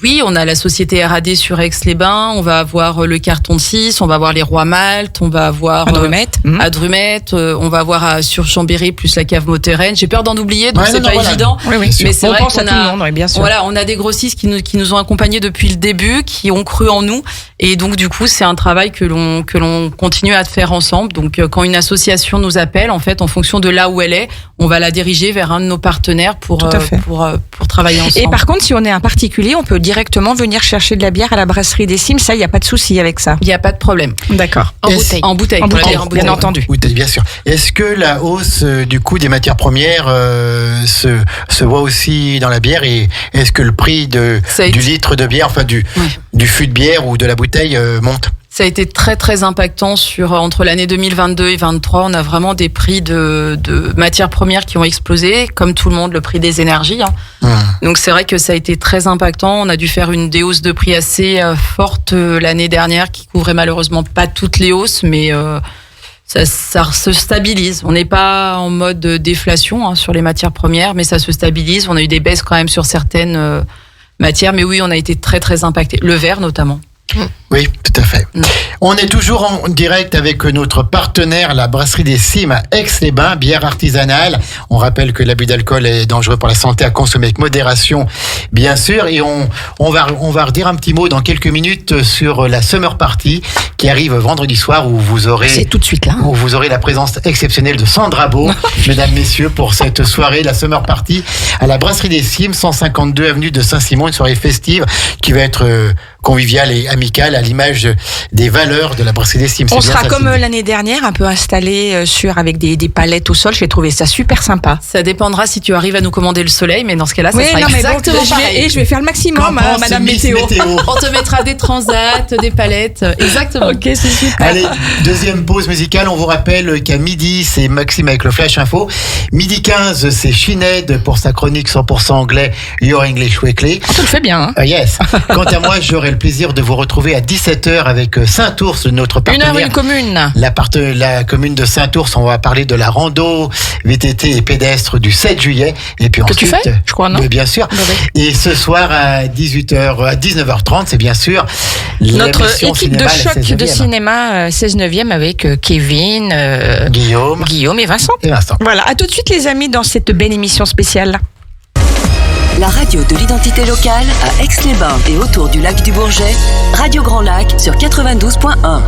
Oui, on a la société RAD sur Aix-les-Bains, on va avoir le Carton de 6, on va avoir les Rois Malte, on va avoir à Drumette, on va avoir sur Chambéry plus la cave Moterenne. J'ai peur d'en oublier, donc c'est pas évident. Oui, mais c'est vrai qu'on a, bien sûr. Voilà, on a des grossistes qui nous ont accompagnés depuis le début, qui ont cru en nous, et donc du coup c'est un travail que l'on continue à faire ensemble. Donc quand une association nous appelle, en fait, en fonction de là où elle est, on va la diriger vers un de nos partenaires pour travailler ensemble. Et par contre, si on est un particulier, on peut directement venir chercher de la bière à la brasserie des Cimes, ça, il n'y a pas de souci avec ça. Il n'y a pas de problème. D'accord. En bouteille, bien entendu. Bouteille, bien sûr. Est-ce que la hausse du coût des matières premières se voit aussi dans la bière et est-ce que le prix du litre de bière, enfin du fût de bière ou de la bouteille monte ? Ça a été très très impactant entre l'année 2022 et 2023. On a vraiment des prix de matières premières qui ont explosé, comme tout le monde, le prix des énergies. Donc c'est vrai que ça a été très impactant. On a dû faire une hausse de prix assez forte l'année dernière, qui couvrait malheureusement pas toutes les hausses, mais ça se stabilise. On n'est pas en mode déflation sur les matières premières, mais ça se stabilise. On a eu des baisses quand même sur certaines matières, mais oui, on a été très très impacté. Le verre notamment. Oui, tout à fait. On est toujours en direct avec notre partenaire, la brasserie des Cimes à Aix-les-Bains, bière artisanale. On rappelle que l'abus d'alcool est dangereux pour la santé, à consommer avec modération, bien sûr. Et on va redire un petit mot dans quelques minutes sur la Summer Party qui arrive vendredi soir où vous aurez... C'est tout de suite là. Où vous aurez la présence exceptionnelle de Sandra Beau, mesdames, messieurs, pour cette soirée, la Summer Party à la brasserie des Cimes, 152 avenue de Saint-Simon, une soirée festive qui va être convivial et amical à l'image des valeurs de la brasserie des Cimes. On sera comme l'année dernière, un peu installé avec des palettes au sol. J'ai trouvé ça super sympa. Ça dépendra si tu arrives à nous commander le soleil, mais dans ce cas-là, ça sera exactement pareil. Je vais faire le maximum, Madame Météo. On te mettra des transats, des palettes. Exactement. Ok, c'est super. Allez, deuxième pause musicale. On vous rappelle qu'à midi, c'est Maxime avec le Flash Info. Midi 15, c'est Sinead pour sa chronique 100% anglais, Your English Weekly. Tu le fais bien, hein. Yes. Quant à moi, j'aurai le plaisir de vous retrouver à 17h avec Saint-Ours, notre partenaire. 1h, une commune. La commune de Saint-Ours, on va parler de la rando VTT et pédestre du 7 juillet. Et puis que ensuite, tu fais, je crois, non? Bien sûr. Et ce soir à 19h30, c'est bien sûr notre équipe de choc de cinéma 16/9 avec Kevin, Guillaume et Vincent. Voilà, à tout de suite les amis dans cette belle émission spéciale. La radio de l'identité locale à Aix-les-Bains et autour du lac du Bourget, Radio Grand Lac sur 92.1.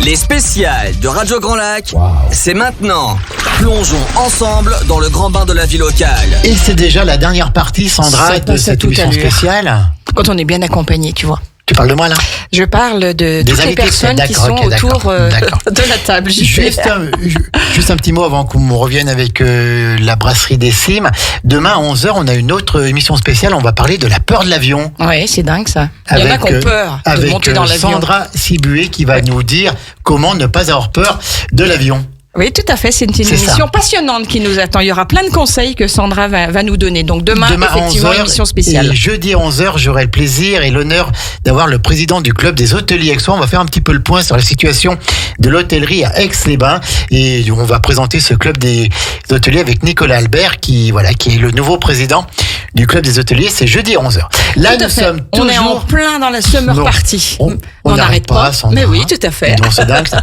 Les spéciales de Radio Grand Lac, c'est maintenant. Plongeons ensemble dans le grand bain de la vie locale. Et c'est déjà la dernière partie, Sandra, de cette émission spéciale. Quand on est bien accompagné, tu vois. Tu parles de moi là? Je parle de toutes les personnes qui sont autour de la table. Juste un petit mot avant qu'on revienne avec la brasserie des Cimes. Demain à 11h, on a une autre émission spéciale. On va parler de la peur de l'avion. Ouais, c'est dingue ça. Il y en a qui ont peur de monter dans l'avion. Avec Sandra Sibué qui va nous dire comment ne pas avoir peur de l'avion. Oui, tout à fait. C'est une émission passionnante qui nous attend. Il y aura plein de conseils que Sandra va nous donner. Donc demain effectivement, émission spéciale. Et jeudi à 11h, j'aurai le plaisir et l'honneur d'avoir le président du club des hôteliers aixois. On va faire un petit peu le point sur la situation de l'hôtellerie à Aix-les-Bains. Et on va présenter ce club des hôteliers avec Nicolas Albert, qui est le nouveau président du club des hôteliers. C'est jeudi à 11h. Là, nous sommes toujours... On est en plein dans la summer party. On n'arrête pas. Mais oui, tout à fait. Non, c'est dingue, ça.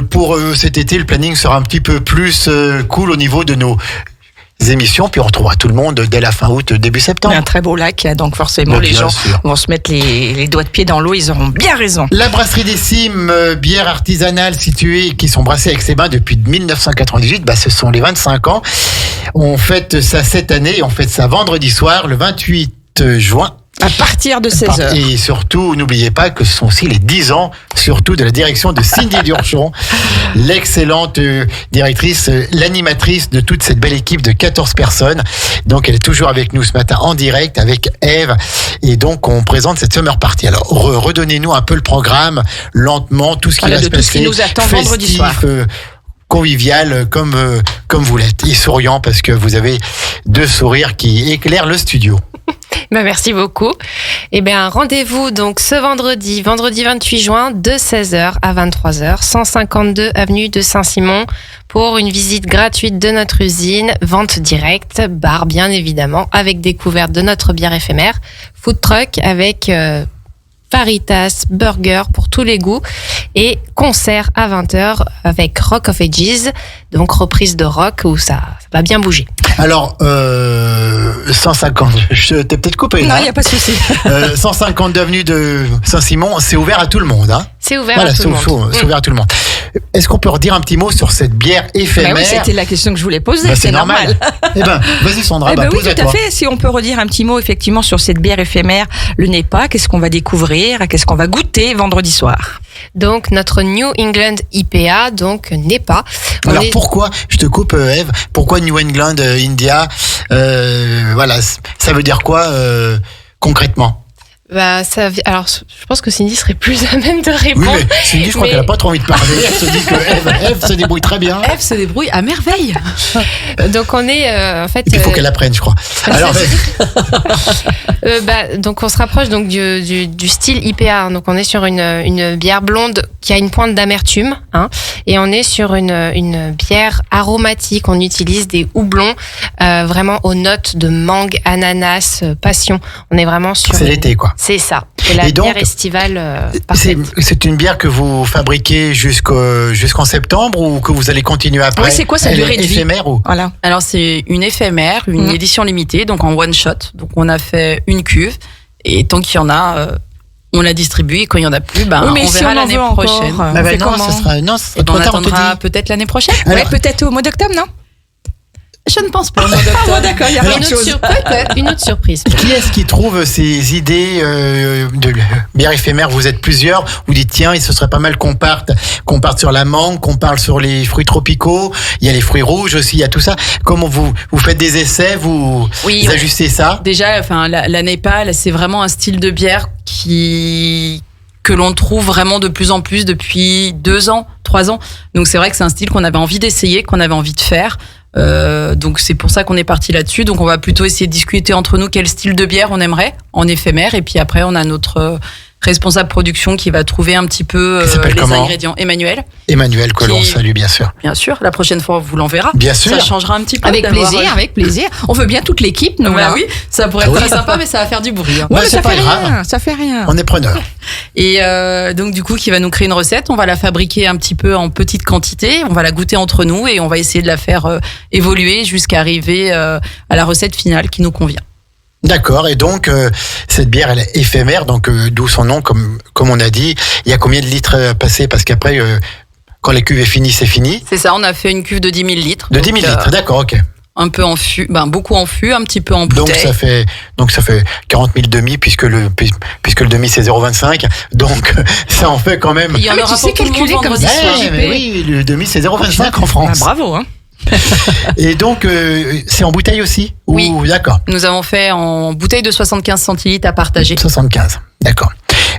Pour cet été, le planning sera un petit peu plus cool au niveau de nos émissions, puis on retrouvera tout le monde dès la fin août, début septembre. Il y a un très beau lac, donc forcément les gens vont se mettre les doigts de pied dans l'eau, ils auront bien raison. La brasserie des Cimes, bières artisanales situées, qui sont brassées à Aix-les-Bains depuis 1998, ce sont les 25 ans. On fête ça cette année, on fête ça vendredi soir, le 28 juin. À partir de 16h. Et surtout, n'oubliez pas que ce sont aussi les 10 ans, surtout de la direction de Cindy Durchon, l'excellente directrice, l'animatrice de toute cette belle équipe de 14 personnes. Donc, elle est toujours avec nous ce matin en direct avec Eve. Et donc, on présente cette summer party. Alors, redonnez-nous un peu le programme, lentement, tout ce qui va se passer. Tout ce qui nous attend vendredi soir. Convivial comme vous l'êtes. Et souriant parce que vous avez deux sourires qui éclairent le studio. Merci beaucoup. Eh bien, rendez-vous donc ce vendredi 28 juin de 16h à 23h, 152 avenue de Saint-Simon pour une visite gratuite de notre usine, vente directe, bar bien évidemment, avec découverte de notre bière éphémère, food truck avec faritas, burger pour tous les goûts et concert à 20h avec Rock of Ages, donc reprise de rock où ça va bien bouger. Alors, 150, je t'ai peut-être coupé. Non, il n'y a pas de souci. 152 avenue de Saint-Simon, c'est ouvert à tout le monde. Hein. C'est ouvert à tout le monde. C'est ouvert à tout le monde. Est-ce qu'on peut redire un petit mot sur cette bière éphémère? Oui, c'était la question que je voulais poser, c'est normal. Eh ben, vas-y Sandra, oui, pose à tout toi. à fait. Si on peut redire un petit mot effectivement sur cette bière éphémère, le NEPA, qu'est-ce qu'on va découvrir, qu'est-ce qu'on va goûter vendredi soir? Donc notre New England IPA, donc NEPA. Alors pourquoi, je te coupe Eve, pourquoi New England India, voilà, ça veut dire quoi concrètement? Alors, je pense que Cindy serait plus à même de répondre. Oui, mais Cindy, je crois qu'elle n'a pas trop envie de parler. Elle se dit que Eve se débrouille très bien. Eve se débrouille à merveille. Donc, on est en fait. Il faut qu'elle apprenne, je crois. Alors, donc, on se rapproche donc du style IPA. Donc, on est sur une bière blonde qui a une pointe d'amertume, hein, et on est sur une bière aromatique. On utilise des houblons vraiment aux notes de mangue, ananas, passion. On est vraiment sur. C'est l'été, quoi. C'est ça. C'est la bière estivale parfaite. C'est une bière que vous fabriquez jusqu'en septembre ou que vous allez continuer après? Oui, c'est quoi sa durée de vie? Éphémère ou? Voilà. Alors, c'est une éphémère, une édition limitée, donc en one shot. Donc, on a fait une cuve et tant qu'il y en a, on la distribue et quand il n'y en a plus, on verra l'année prochaine. On attendra peut-être l'année prochaine. Ouais, peut-être au mois d'octobre, non? Je ne pense pas au mois d'octobre. D'accord, il y a Une autre autre, chose. une autre surprise. Qui est-ce qui trouve ces idées de bière éphémère? Vous êtes plusieurs. Vous dites tiens, ce serait pas mal qu'on parte sur la mangue, qu'on parle sur les fruits tropicaux. Il y a les fruits rouges aussi, il y a tout ça. Comment vous faites des essais, vous ajustez ça? Déjà, enfin, la Népal, c'est vraiment un style de bière que l'on trouve vraiment de plus en plus depuis 2 ans, 3 ans. Donc c'est vrai que c'est un style qu'on avait envie d'essayer, qu'on avait envie de faire. Donc c'est pour ça qu'on est parti là-dessus. Donc on va plutôt essayer de discuter entre nous quel style de bière on aimerait en éphémère. Et puis après, on a notre responsable production qui va trouver un petit peu les ingrédients. Emmanuel, que l'on salue bien sûr. Bien sûr, la prochaine fois, on vous l'enverra. Bien sûr. Ça changera un petit peu. Avec plaisir. On veut bien toute l'équipe. Donc oui, ça pourrait être très sympa, mais ça va faire du bruit. Hein. Ouais, ça c'est pas fait grave. rien, ça fait rien. On est preneur. Et donc du coup, qui va nous créer une recette. On va la fabriquer un petit peu en petite quantité. On va la goûter entre nous et on va essayer de la faire évoluer jusqu'à arriver à la recette finale qui nous convient. D'accord, et donc cette bière elle est éphémère, donc d'où son nom, comme on a dit. Il y a combien de litres passés? Parce qu'après, quand la cuve est finie, c'est fini. C'est ça, on a fait une cuve de 10 000 litres. De 10 000 litres, d'accord, ok. Un peu en fût, beaucoup en fût, un petit peu en bouteille. Donc ça fait 40 000 demi, puisque le demi c'est 0,25. Donc ça en fait quand même. Il y en aura pour tout le monde vendredi soir. Oui, le demi c'est 0,25 en France. Bravo, hein. Et donc, c'est en bouteille aussi? Oui. D'accord. Nous avons fait en bouteille de 75 centilitres à partager. 75, d'accord.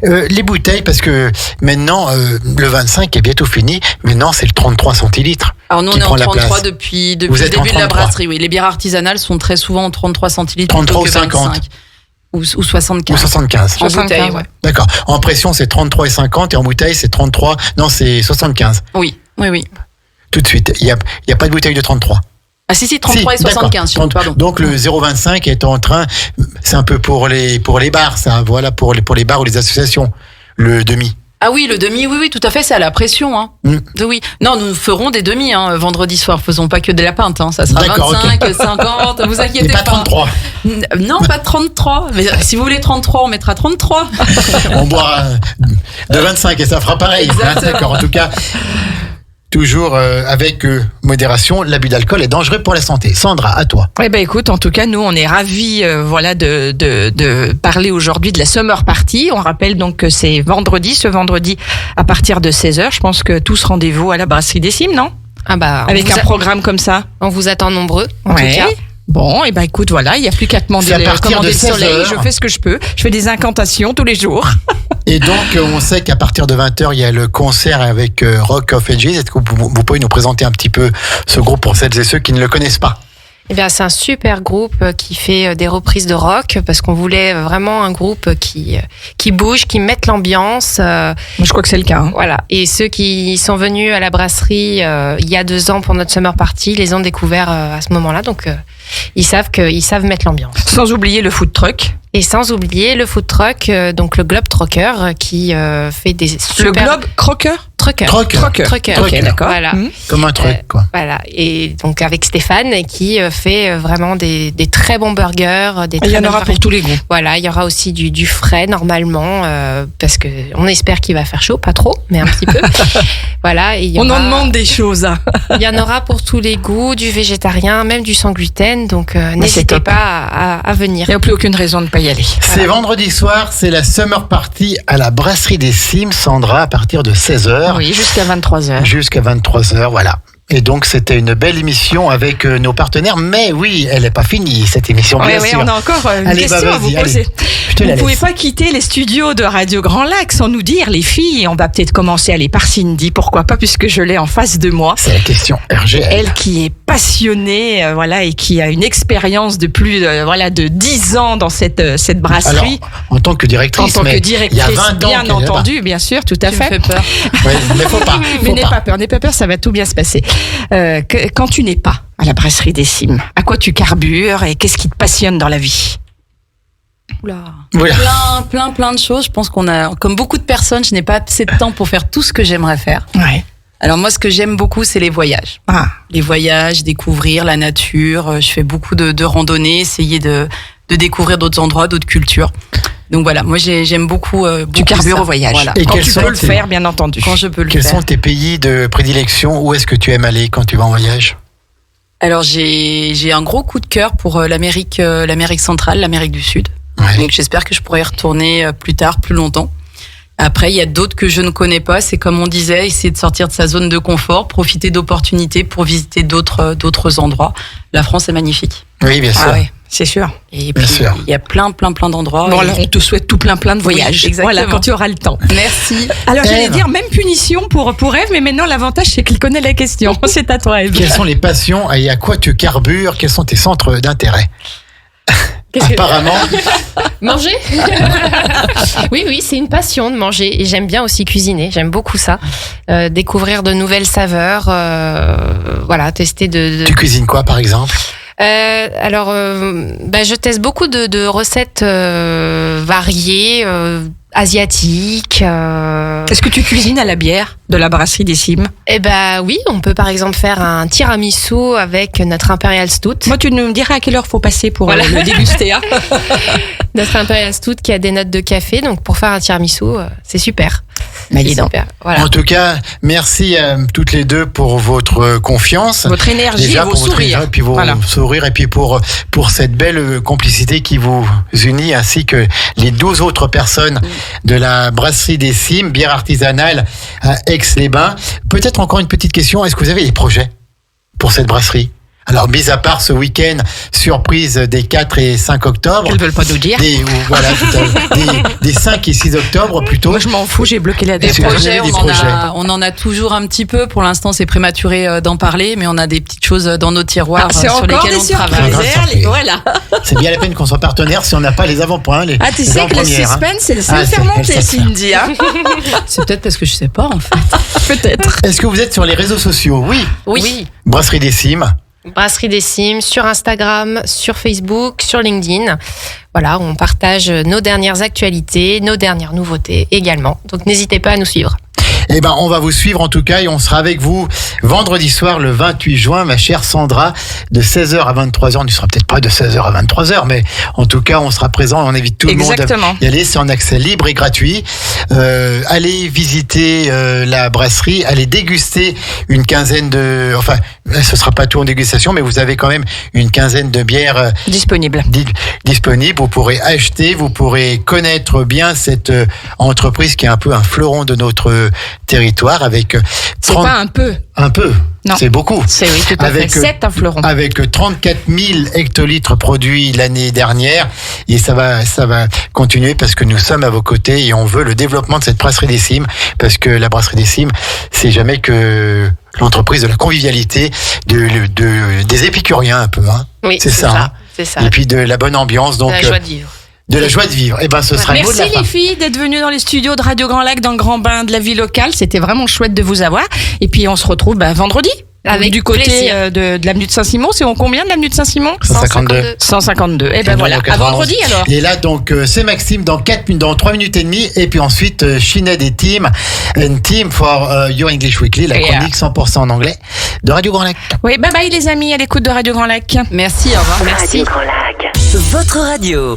Les bouteilles, parce que maintenant, le 25 est bientôt fini. Maintenant, c'est le 33 centilitres. Alors nous, on est en 33 depuis le début de la brasserie. Oui, les bières artisanales sont très souvent en 33 centilitres. 33 ou 50 ou 75. Ou 75. En bouteille, ouais. D'accord. En pression, c'est 33 et 50. Et en bouteille, c'est 33. Non, c'est 75. Oui. Tout de suite. Il y a pas de bouteille de 33. Ah si, 33 et 75, pardon. Donc le 0,25 est en train, c'est un peu pour les bars, ça, voilà, pour les bars ou les associations, le demi. Ah oui, le demi, oui, tout à fait, c'est à la pression, hein. Oui. Non, nous ferons des demi, hein, vendredi soir, faisons pas que de la pinte, hein. Ça sera 25, 50, vous inquiétez pas. Et pas 33. Non, pas 33, mais si vous voulez 33, on mettra 33. On boira de 25 et ça fera pareil. Exactement. D'accord, en tout cas. Toujours avec modération, l'abus d'alcool est dangereux pour la santé. Sandra, à toi. Eh ben écoute, en tout cas, nous on est ravis de parler aujourd'hui de la Summer Party. On rappelle donc que c'est ce vendredi à partir de 16h. Je pense que tous rendez-vous à la Brasserie des Cimes, non? Avec un programme comme ça. On vous attend nombreux, en tout cas. Bon, et ben écoute, voilà, il n'y a plus qu'à commander le soleil. Je fais ce que je peux. Je fais des incantations tous les jours. Et donc, on sait qu'à partir de 20h, il y a le concert avec Rock of Ages. Est-ce que vous pouvez nous présenter un petit peu ce groupe pour celles et ceux qui ne le connaissent pas? Eh bien, c'est un super groupe qui fait des reprises de rock parce qu'on voulait vraiment un groupe qui bouge, qui mette l'ambiance. Je crois que c'est le cas. Hein. Voilà. Et ceux qui sont venus à la brasserie il y a 2 ans pour notre Summer Party, les ont découverts à ce moment-là. Donc, ils savent mettre l'ambiance. Sans oublier le food truck. Et sans oublier le food truck, donc le Globe Trocker qui fait des super... Le Globe Crocker? Trucker. Ok, d'accord. Voilà. Comme un truc, quoi. Voilà. Et donc avec Stéphane qui fait vraiment des très bons burgers. Il y en aura pour tous les goûts. Voilà, il y aura aussi du frais normalement parce que on espère qu'il va faire chaud, pas trop, mais un petit peu. Voilà. Et on en demande des choses. Hein. Il y en aura pour tous les goûts, du végétarien, même du sans gluten. Donc n'hésitez pas à venir. Il n'y a plus aucune raison de ne pas y aller. C'est vendredi soir, c'est la Summer Party à la Brasserie des Cimes, Sandra, à partir de 16h. Oui, jusqu'à 23h. Jusqu'à 23h, voilà. Et donc, c'était une belle émission avec nos partenaires. Mais oui, elle n'est pas finie, cette émission, bien sûr. Oui, on a encore une question à vous poser. Vous ne pouvez pas quitter les studios de Radio Grand Lac sans nous dire, les filles, on va peut-être commencer à aller par Cindy, pourquoi pas, puisque je l'ai en face de moi. C'est la question RGL. Elle qui est passionnée, et qui a une expérience de plus de 10 ans dans cette brasserie. Alors, en tant que directrice, il y a 20 ans bien entendu, bien sûr, tout à fait. Tu me fais peur. Oui, mais faut pas. Mais n'aie pas peur, ça va tout bien se passer. Quand tu n'es pas à la Brasserie des Cimes, à quoi tu carbures et qu'est-ce qui te passionne dans la vie? Oula. Plein de choses. Je pense qu'on a, comme beaucoup de personnes, je n'ai pas assez de temps pour faire tout ce que j'aimerais faire. Ouais. Alors moi, ce que j'aime beaucoup, c'est les voyages. Les voyages, découvrir la nature. Je fais beaucoup de randonnées, essayer de découvrir d'autres endroits, d'autres cultures. Donc voilà, moi j'aime beaucoup. Tu carbures au voyage. Voilà. Et quand tu peux le faire, bien entendu. Quand je peux le Quels faire. sont tes pays de prédilection? Où est-ce que tu aimes aller quand tu vas en voyage? Alors j'ai un gros coup de cœur pour l'Amérique centrale, l'Amérique du Sud. Ouais. Donc j'espère que je pourrai y retourner plus tard, plus longtemps. Après, il y a d'autres que je ne connais pas. C'est comme on disait, essayer de sortir de sa zone de confort, profiter d'opportunités pour visiter d'autres endroits. La France est magnifique. Oui, bien sûr. Ah ouais, c'est sûr. Et Bien puis, sûr. il y a plein d'endroits. Bon, Et- alors on te souhaite tout plein de voyages. exactement. Voilà, quand tu auras le temps. Merci. Alors j'allais Ève. dire même punition pour Ève, mais maintenant l'avantage c'est qu'il connaît la question. C'est à toi, Ève. Quelles sont les passions et à quoi tu carbures? Quels sont tes centres d'intérêt? Apparemment, Manger Oui, c'est une passion de manger. Et j'aime bien aussi cuisiner. J'aime beaucoup ça. Découvrir de nouvelles saveurs. Voilà, tester tu cuisines quoi par exemple? je teste beaucoup de recettes variées, asiatiques. Est-ce que tu cuisines à la bière de la brasserie des Cimes? Eh ben oui, on peut par exemple faire un tiramisu avec notre Imperial Stout. Moi, tu nous diras à quelle heure faut passer pour Voilà. le déguster. Hein. Notre Imperial Stout qui a des notes de café. Donc pour faire un tiramisu, c'est super. Mais dis C'est donc. super. Voilà. En tout cas, merci à toutes les deux pour votre confiance. Votre énergie et vos pour votre sourires. énergie, et puis vos Voilà. sourires, et puis pour cette belle complicité qui vous unit, ainsi que les 12 autres personnes de la brasserie des Cimes, bière artisanale à Aix-les-Bains. Peut-être encore une petite question, est-ce que vous avez des projets pour cette brasserie? Alors, mis à part ce week-end surprise des 4 et 5 octobre, Qu'elles veulent pas nous dire. des 5 et 6 octobre plutôt. Moi, je m'en fous, j'ai bloqué la Des date. Est-ce que vous avez des projets On en a toujours un petit peu. Pour l'instant, c'est prématuré d'en parler, mais on a des petites choses dans nos tiroirs C'est sur encore lesquelles des on travaille. Grave surprises. surprise. Allez, voilà. C'est bien la peine qu'on soit partenaire si on n'a pas les avant-points. Ah, tu sais que le suspense, c'est le seul fermenté, Cindy. Hein. C'est peut-être parce que je sais pas, en fait. Peut-être. Est-ce que vous êtes sur les réseaux sociaux? Oui. Oui. Brasserie des Cimes. Brasserie des Cimes sur Instagram, sur Facebook, sur LinkedIn. Voilà, on partage nos dernières actualités, nos dernières nouveautés également. Donc n'hésitez pas à nous suivre. Eh ben, on va vous suivre en tout cas et on sera avec vous vendredi soir, le 28 juin, ma chère Sandra, de 16h à 23h. On ne sera peut-être pas de 16h à 23h, mais en tout cas, on sera présent et on invite tout Exactement. le monde à y aller. C'est en accès libre et gratuit. Allez visiter la brasserie, allez déguster une quinzaine de... Enfin, ce sera pas tout en dégustation, mais vous avez quand même une quinzaine de bières Disponible. disponible. Vous pourrez acheter, vous pourrez connaître bien cette entreprise qui est un peu un fleuron de notre territoire avec C'est 30 pas un peu. un peu. Non. C'est beaucoup. C'est oui, tout à Avec, fait. C'est un fleuron. Avec 34 000 hectolitres produits l'année dernière, et ça va continuer parce que nous sommes à vos côtés et on veut le développement de cette brasserie des Cimes, parce que la brasserie des Cimes, c'est jamais que l'entreprise de la convivialité, des épicuriens un peu, hein. Oui, C'est ça, hein. C'est ça. Et puis de la bonne ambiance, donc la joie de vivre. de la joie de vivre. Et ben, ce sera le mot de Merci la fin. les filles d'être venues dans les studios de Radio Grand Lac dans le Grand Bain de la vie locale. C'était vraiment chouette de vous avoir. Et puis on se retrouve vendredi. Avec du côté plaisir. de l'avenue de Saint-Simon. C'est en combien de l'avenue de Saint-Simon 152. 152. Et ben voilà. À 91. vendredi alors. Et là, donc, c'est Maxime dans 3 minutes et demie. Et puis ensuite, Sinead et Tim. And Tim for Your English Weekly, la Yeah. chronique 100% en anglais de Radio Grand Lac. Oui, bye bye les amis à l'écoute de Radio Grand Lac. Merci, au revoir. Merci. Radio Grand Lac. Votre radio.